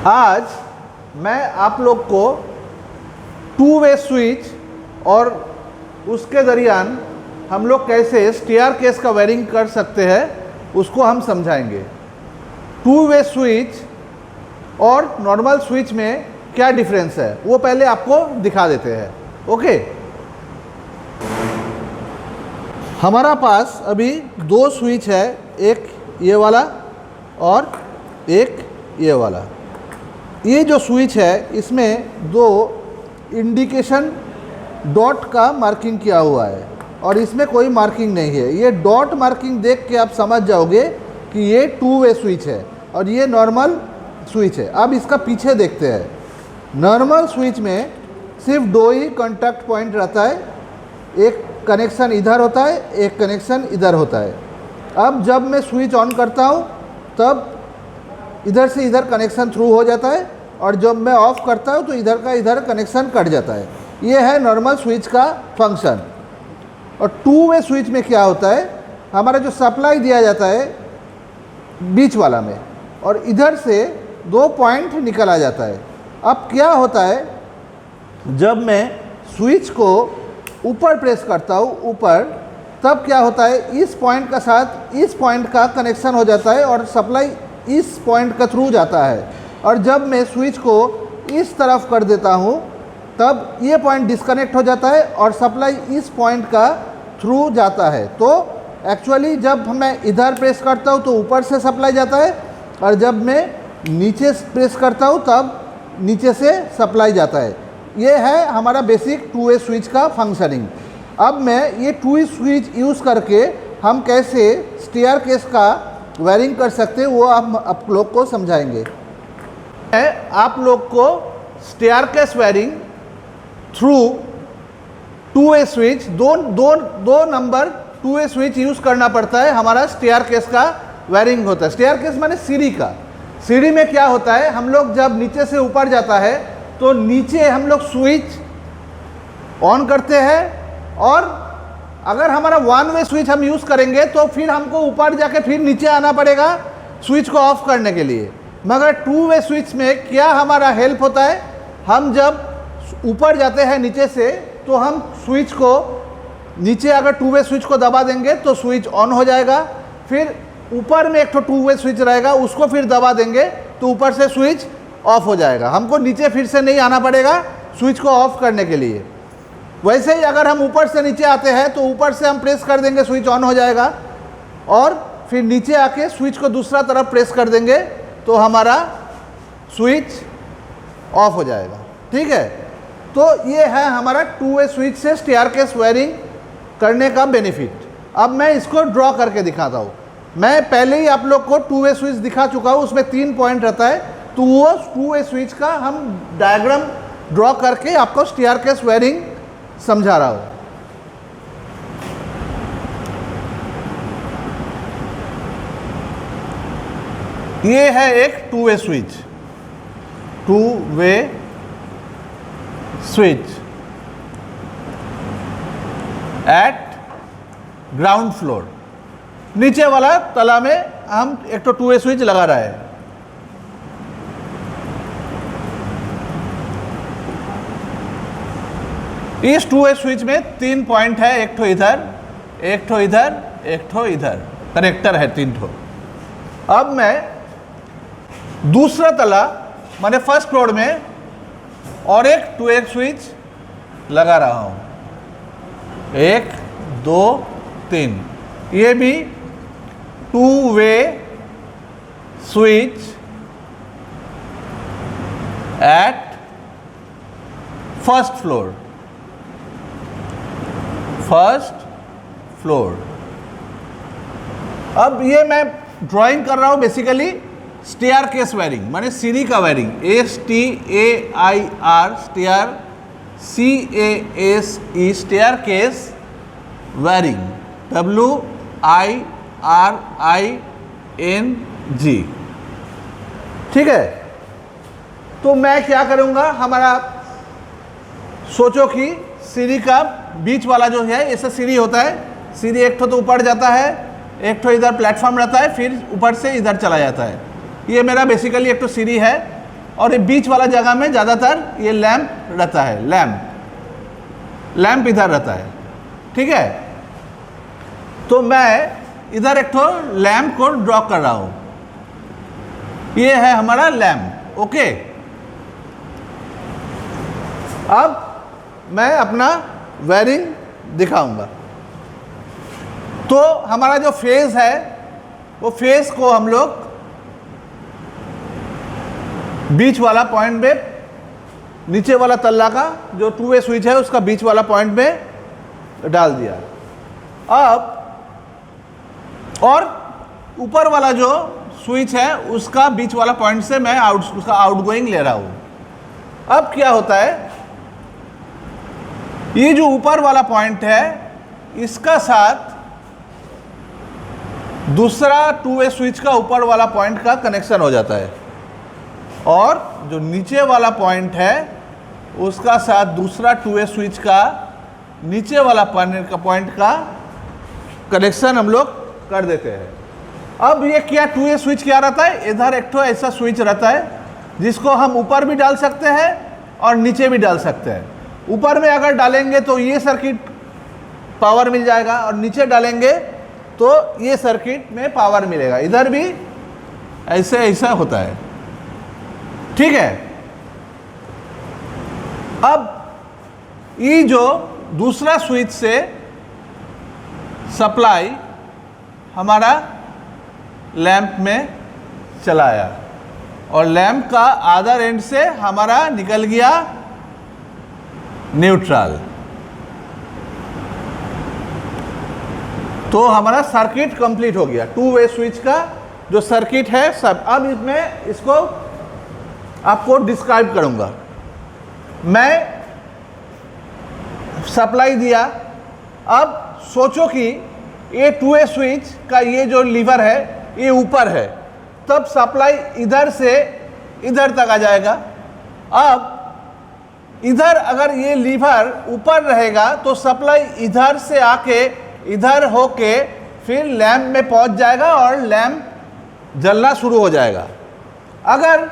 आज मैं आप लोग को टू वे स्विच और उसके दरमियान हम लोग कैसे स्टेयरकेस का वायरिंग कर सकते हैं उसको हम समझाएंगे। टू वे स्विच और नॉर्मल स्विच में क्या डिफरेंस है वो पहले आपको दिखा देते हैं। ओके, हमारा पास अभी दो स्विच है, एक ये वाला और एक ये वाला। ये जो स्विच है इसमें दो इंडिकेशन डॉट का मार्किंग किया हुआ है और इसमें कोई मार्किंग नहीं है। ये डॉट मार्किंग देख के आप समझ जाओगे कि ये टू वे स्विच है और ये नॉर्मल स्विच है। अब इसका पीछे देखते हैं। नॉर्मल स्विच में सिर्फ दो ही कॉन्टैक्ट पॉइंट रहता है, एक कनेक्शन इधर होता है, एक कनेक्शन इधर होता है। अब जब मैं स्विच ऑन करता हूँ तब इधर से इधर कनेक्शन थ्रू हो जाता है और जब मैं ऑफ़ करता हूँ तो इधर का इधर कनेक्शन कट जाता है। ये है नॉर्मल स्विच का फंक्शन। और टू वे स्विच में क्या होता है, हमारा जो सप्लाई दिया जाता है बीच वाला में और इधर से दो पॉइंट निकल आ जाता है। अब क्या होता है, जब मैं स्विच को ऊपर प्रेस करता हूँ ऊपर, तब क्या होता है इस पॉइंट का साथ इस पॉइंट का कनेक्शन हो जाता है और सप्लाई इस पॉइंट का थ्रू जाता है। और जब मैं स्विच को इस तरफ कर देता हूँ तब ये पॉइंट डिस्कनेक्ट हो जाता है और सप्लाई इस पॉइंट का थ्रू जाता है। तो एक्चुअली जब मैं इधर प्रेस करता हूँ तो ऊपर से सप्लाई जाता है और जब मैं नीचे प्रेस करता हूँ तब नीचे से सप्लाई जाता है। ये है हमारा बेसिक टू वे स्विच का फंक्शनिंग। अब मैं ये टू वे स्विच यूज़ करके हम कैसे स्टेयरकेस का वायरिंग कर सकते हैं वो हम आप लोग को समझाएंगे। मैं आप लोग को staircase wiring through two way switch दो number two way switch use करना पड़ता है। हमारा स्टेयरकेस का वायरिंग होता है। स्टेयरकेस माने सीढ़ी का। सीढ़ी में क्या होता है, हम लोग जब नीचे से ऊपर जाता है तो नीचे हम लोग स्विच ऑन करते हैं और अगर हमारा वन वे स्विच हम यूज़ करेंगे तो फिर हमको ऊपर जाके फिर नीचे आना पड़ेगा स्विच को ऑफ करने के लिए। मगर टू वे स्विच में क्या हमारा हेल्प होता है, हम जब ऊपर जाते हैं नीचे से तो हम स्विच को नीचे अगर टू वे स्विच को दबा देंगे तो स्विच ऑन हो जाएगा। फिर ऊपर में एक तो टू वे स्विच रहेगा उसको फिर दबा देंगे तो ऊपर से स्विच ऑफ हो जाएगा। हमको नीचे फिर से नहीं आना पड़ेगा स्विच को ऑफ करने के लिए। वैसे ही अगर हम ऊपर से नीचे आते हैं तो ऊपर से हम प्रेस कर देंगे स्विच ऑन हो जाएगा और फिर नीचे आके स्विच को दूसरा तरफ प्रेस कर देंगे तो हमारा स्विच ऑफ हो जाएगा। ठीक है, तो ये है हमारा टू वे स्विच से स्टेयरकेस वायरिंग करने का बेनिफिट। अब मैं इसको ड्रॉ करके दिखाता हूँ। मैं पहले ही आप लोग को टू वे स्विच दिखा चुका हूँ, उसमें 3 पॉइंट रहता है, तो वो टू वे स्विच का हम डायग्राम ड्रॉ करके आपको स्टेयरकेस वायरिंग समझा रहा हूँ। ये है एक to way switch, to way switch eight ground floor. नीचे वाला तला में हम एक तो टू वे स्विच लगा रहा है। इस टू वे स्विच में 3 पॉइंट है, एक ठो इधर, एक ठो इधर, एक ठो इधर, कनेक्टर है 3 ठो। अब मैं दूसरा तला माने फर्स्ट फ्लोर में और एक टू वे स्विच लगा रहा हूं। 1 2 3, ये भी to way switch at first floor. अब ये मैं ड्राइंग कर रहा हूँ बेसिकली स्टेयरकेस वायरिंग माने सीढ़ी का wiring. STAIR stair, CASE staircase wiring, WIRING। ठीक है, तो मैं क्या करूँगा, हमारा सोचो कि सीढ़ी का बीच वाला जो है ऐसा सीढ़ी होता है। सीढ़ी एक तो ऊपर जाता है, एक तो इधर प्लेटफॉर्म रहता है, फिर ऊपर से इधर चला जाता है। ये मेरा बेसिकली एक तो सीढ़ी है और ये बीच वाला जगह में ज़्यादातर ये लैंप रहता है, लैंप इधर रहता है, ठीक है। तो मैं इधर एक तो लैंप को ड्रॉ कर रहा हूं, ये है हमारा लैंप, ओके। अब मैं अपना वायरिंग दिखाऊंगा। तो हमारा जो फेज है वो फेज को हम लोग बीच वाला पॉइंट में, नीचे वाला तल्ला का जो 2 वे स्विच है उसका बीच वाला पॉइंट में डाल दिया। अब और ऊपर वाला जो स्विच है उसका बीच वाला पॉइंट से मैं उसका आउटगोइंग ले रहा हूं। अब क्या होता है, ये जो ऊपर वाला पॉइंट है इसका साथ दूसरा 2 वे स्विच का ऊपर वाला पॉइंट का कनेक्शन हो जाता है, और जो नीचे वाला पॉइंट है उसका साथ दूसरा 2 वे स्विच का नीचे वाला पॉइंट का कनेक्शन हम लोग कर देते हैं। अब ये क्या 2 वे स्विच क्या रहता है, इधर एक तो ऐसा स्विच रहता है जिसको हम ऊपर भी डाल सकते हैं और नीचे भी डाल सकते हैं। ऊपर में अगर डालेंगे तो ये सर्किट पावर मिल जाएगा, और नीचे डालेंगे तो ये सर्किट में पावर मिलेगा। इधर भी ऐसा होता है, ठीक है। अब ये जो दूसरा स्विच से सप्लाई हमारा लैंप में चलाया, और लैंप का अदर एंड से हमारा निकल गया न्यूट्रल। तो हमारा सर्किट कंप्लीट हो गया। 2 वे स्विच का जो सर्किट है सब। अब इसमें इसको आपको डिस्क्राइब करूंगा। मैं सप्लाई दिया, अब सोचो कि ये 2 वे स्विच का ये जो लीवर है ये ऊपर है, तब सप्लाई इधर से इधर तक आ जाएगा। अब इधर अगर ये लीवर ऊपर रहेगा तो सप्लाई इधर से आके इधर होके फिर लैंप में पहुंच जाएगा और लैंप जलना शुरू हो जाएगा। अगर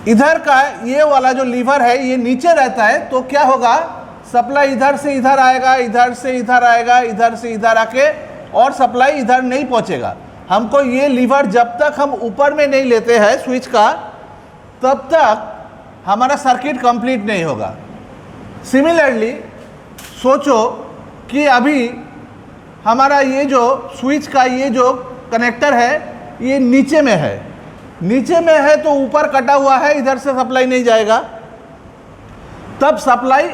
इधर का ये वाला जो लीवर है ये नीचे रहता है तो क्या होगा, सप्लाई इधर से इधर आएगा, इधर से इधर आएगा, इधर से इधर आके, और सप्लाई इधर नहीं पहुंचेगा। हमको ये लीवर जब तक हम ऊपर में नहीं लेते हैं स्विच का, तब तक हमारा सर्किट कंप्लीट नहीं होगा। सिमिलरली सोचो कि अभी हमारा ये जो स्विच का ये जो कनेक्टर है ये नीचे में है, नीचे में है तो ऊपर कटा हुआ है, इधर से सप्लाई नहीं जाएगा। तब सप्लाई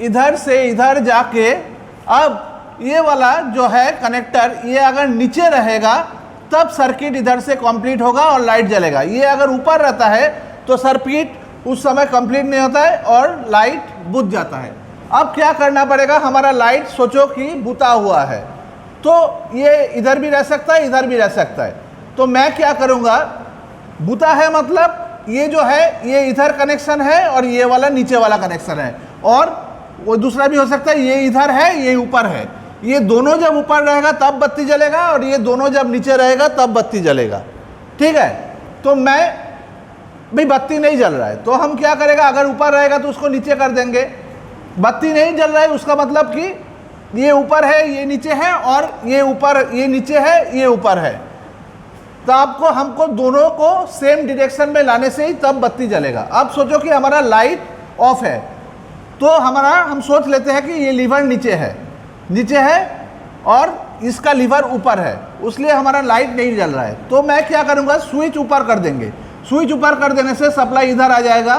इधर से इधर जाके, अब ये वाला जो है कनेक्टर ये अगर नीचे रहेगा तब सर्किट इधर से कंप्लीट होगा और लाइट जलेगा। ये अगर ऊपर रहता है तो सर्किट उस समय कंप्लीट नहीं होता है और लाइट बुझ जाता है। अब क्या करना पड़ेगा, हमारा लाइट सोचो कि बुता हुआ है, तो ये इधर भी रह सकता है, इधर भी रह सकता है। तो मैं क्या करूँगा, बुता है मतलब ये जो है ये इधर कनेक्शन है और ये वाला नीचे वाला कनेक्शन है, और वो दूसरा भी हो सकता है ये इधर है ये ऊपर है। ये दोनों जब ऊपर रहेगा तब बत्ती जलेगा, और ये दोनों जब नीचे रहेगा तब बत्ती जलेगा, ठीक है। तो मैं भी बत्ती नहीं जल रहा है तो हम क्या करेगा, अगर ऊपर रहेगा तो उसको नीचे कर देंगे। बत्ती नहीं जल रहा है उसका मतलब कि ये ऊपर है ये नीचे है, और ये ऊपर ये नीचे है ये ऊपर है। तो आपको हमको दोनों को सेम डायरेक्शन में लाने से ही तब बत्ती जलेगा। अब सोचो कि हमारा लाइट ऑफ है, तो हम सोच लेते हैं कि ये लीवर नीचे है और इसका लीवर ऊपर है, इसलिए हमारा लाइट नहीं जल रहा है। तो मैं क्या करूँगा, स्विच ऊपर कर देंगे। स्विच ऊपर कर देने से सप्लाई इधर आ जाएगा,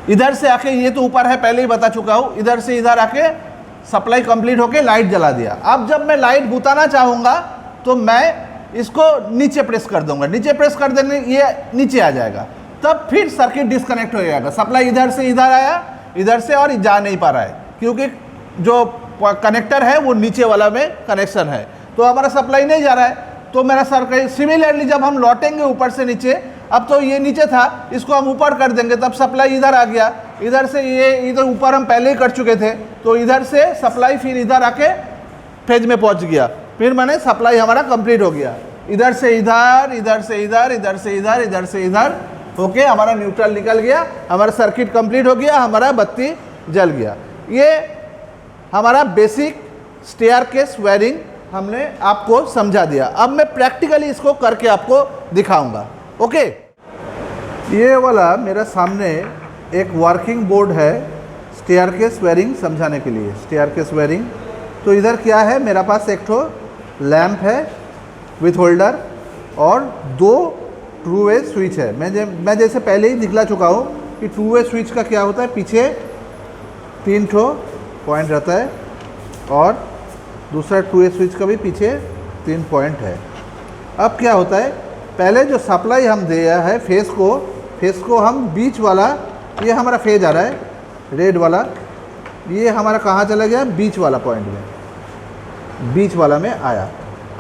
इधर से आके, ये तो ऊपर है पहले ही बता चुका हूँ, इधर से इधर आके सप्लाई कंप्लीट होके लाइट जला दिया। अब जब मैं लाइट बुताना चाहूँगा तो मैं इसको नीचे प्रेस कर दूंगा, नीचे प्रेस कर देने ये नीचे आ जाएगा, तब फिर सर्किट डिस्कनेक्ट हो जाएगा। सप्लाई इधर से इधर आया, इधर से, और जा नहीं पा रहा है क्योंकि जो कनेक्टर है वो नीचे वाला में कनेक्शन है, तो हमारा सप्लाई नहीं जा रहा है। तो मेरा सर्किट सिमिलरली जब हम लौटेंगे ऊपर से नीचे, अब तो ये नीचे था, इसको हम ऊपर कर देंगे, तब सप्लाई इधर आ गया, इधर से ये इधर ऊपर हम पहले ही कर चुके थे, तो इधर से सप्लाई फिर इधर आके फेज में पहुंच गया, फिर मैंने सप्लाई हमारा कंप्लीट हो गया। इधर से इधर, इधर से इधर, इधर से इधर, इधर से इधर होके हमारा न्यूट्रल निकल गया, हमारा सर्किट कंप्लीट हो गया, हमारा बत्ती जल गया। ये हमारा बेसिक स्टेयरकेस वायरिंग हमने आपको समझा दिया। अब मैं प्रैक्टिकली इसको करके आपको दिखाऊंगा। ओके, ये वाला मेरा सामने एक वर्किंग बोर्ड है स्टेयरकेस वायरिंग समझाने के लिए। स्टेयरकेस वायरिंग तो इधर क्या है, मेरा पास एक ठो लैंप है विथ होल्डर और 2 ट्रू वे स्विच है। मैं जैसे पहले ही दिखला चुका हूँ कि ट्रू वे स्विच का क्या होता है, पीछे 3 ठो पॉइंट रहता है और दूसरा ट्रू वे स्विच का भी पीछे 3 पॉइंट है। अब क्या होता है, पहले जो सप्लाई हम दिया है फेस को हम बीच वाला, ये हमारा फेज आ रहा है रेड वाला, ये हमारा कहाँ चला गया, बीच वाला पॉइंट में, बीच वाला में आया।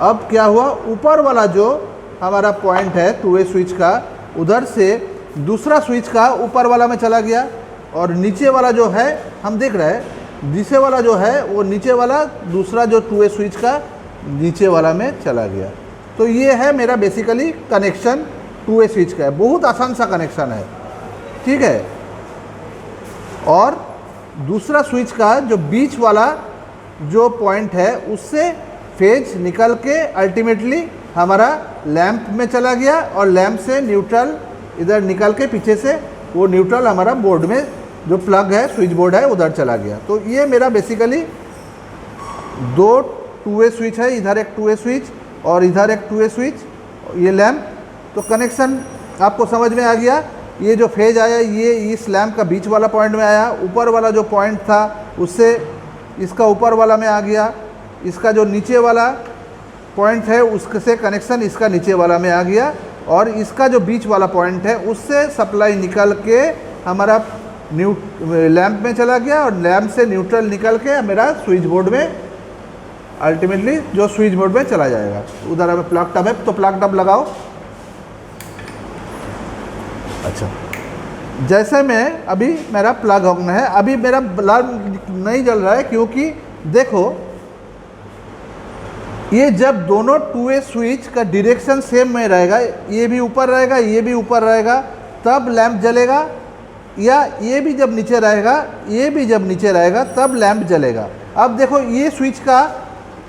अब क्या हुआ, ऊपर वाला जो हमारा पॉइंट है टू वे स्विच का, उधर से दूसरा स्विच का ऊपर वाला में चला गया और नीचे वाला जो है हम देख रहे हैं, नीचे वाला जो है वो नीचे वाला दूसरा जो टू वे स्विच का नीचे वाला में चला गया। तो ये है मेरा basically connection to way switch का है। बहुत आसान सा कनेक्शन है, ठीक है। और दूसरा स्विच का जो बीच वाला जो पॉइंट है उससे फेज निकल के अल्टीमेटली हमारा लैंप में चला गया और लैंप से न्यूट्रल इधर निकल के पीछे से वो न्यूट्रल हमारा बोर्ड में जो प्लग है, स्विच बोर्ड है, उधर चला गया। तो ये मेरा बेसिकली 2 टू वे स्विच है, इधर एक टू वे स्विच और इधर एक टू वे स्विच, ये लैंप। तो कनेक्शन आपको समझ में आ गया। ये जो फेज आया ये इस लैंप का बीच वाला पॉइंट में आया, ऊपर वाला जो पॉइंट था उससे इसका ऊपर वाला में आ गया, इसका जो नीचे वाला पॉइंट है उससे कनेक्शन इसका नीचे वाला में आ गया और इसका जो बीच वाला पॉइंट है उससे सप्लाई निकल के हमारा लैंप में चला गया और लैंप से न्यूट्रल निकल के मेरा स्विच बोर्ड में अल्टीमेटली जो स्विच बोर्ड में चला जाएगा। उधर हमें प्लग टब है तो प्लग टब लगाओ। अच्छा, जैसे मैं अभी मेरा प्लग ऑन है, अभी मेरा बल्ब नहीं जल रहा है क्योंकि देखो ये जब दोनों टू वे स्विच का डायरेक्शन सेम में रहेगा, ये भी ऊपर रहेगा, ये भी ऊपर रहेगा, तब लैंप जलेगा, या ये भी जब नीचे रहेगा, ये भी जब नीचे रहेगा तब लैंप जलेगा। अब देखो ये स्विच का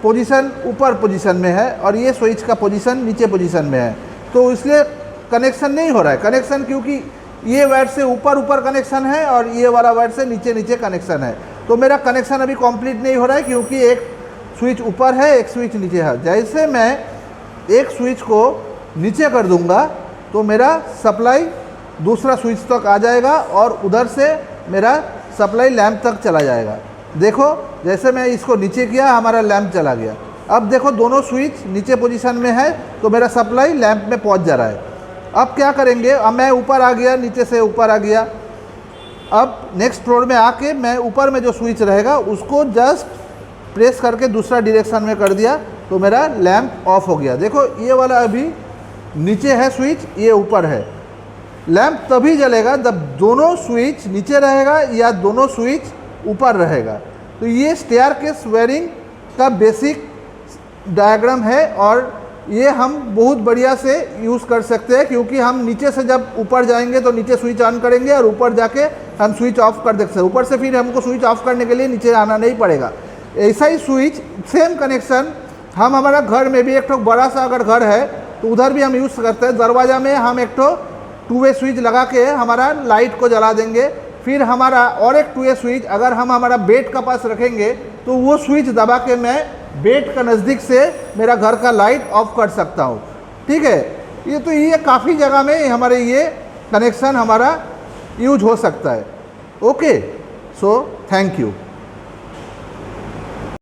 पोजीशन ऊपर पोजीशन में है और ये स्विच का पोजीशन नीचे पोजीशन में है, तो इसलिए कनेक्शन नहीं हो रहा है। कनेक्शन क्योंकि ये वायर से ऊपर ऊपर कनेक्शन है और ये वाला वायर से नीचे नीचे कनेक्शन है, तो मेरा कनेक्शन अभी कंप्लीट नहीं हो रहा है क्योंकि एक स्विच ऊपर है, एक स्विच नीचे है। जैसे मैं एक स्विच को नीचे कर दूंगा तो मेरा सप्लाई दूसरा स्विच तक आ जाएगा और उधर से मेरा सप्लाई लैंप तक चला जाएगा। देखो जैसे मैं इसको नीचे किया हमारा लैंप चला गया। अब देखो दोनों स्विच नीचे पोजीशन में है तो मेरा सप्लाई लैंप में पहुंच जा रहा है। अब क्या करेंगे, अब मैं ऊपर आ गया, नीचे से ऊपर आ गया। अब नेक्स्ट फ्लोर में आके मैं ऊपर में जो स्विच रहेगा उसको जस्ट प्रेस करके दूसरा डायरेक्शन में कर दिया तो मेरा लैंप ऑफ हो गया। देखो ये वाला अभी नीचे है स्विच, ये ऊपर है। लैंप तभी जलेगा जब दोनों स्विच नीचे रहेगा या दोनों स्विच ऊपर रहेगा। तो ये स्टेयरकेस वायरिंग का बेसिक डायग्राम है और ये हम बहुत बढ़िया से यूज़ कर सकते हैं क्योंकि हम नीचे से जब ऊपर जाएंगे तो नीचे स्विच ऑन करेंगे और ऊपर जाके हम स्विच ऑफ कर सकते हैं। ऊपर से फिर हमको स्विच ऑफ करने के लिए नीचे आना नहीं पड़ेगा। ऐसा ही स्विच सेम कनेक्शन हम हमारा घर में भी एक ठो बड़ा सा अगर घर है तो उधर भी हम यूज़ करते हैं। दरवाज़ा में हम एक ठो टू वे स्विच लगा के हमारा लाइट को जला देंगे। फिर हमारा और एक टू वे स्विच अगर हम हमारा बेड का पास रखेंगे तो वो स्विच दबा के मैं बेड का नज़दीक से मेरा घर का लाइट ऑफ कर सकता हूँ। ठीक है, ये काफ़ी जगह में हमारे ये कनेक्शन हमारा यूज हो सकता है। Okay, so thank you.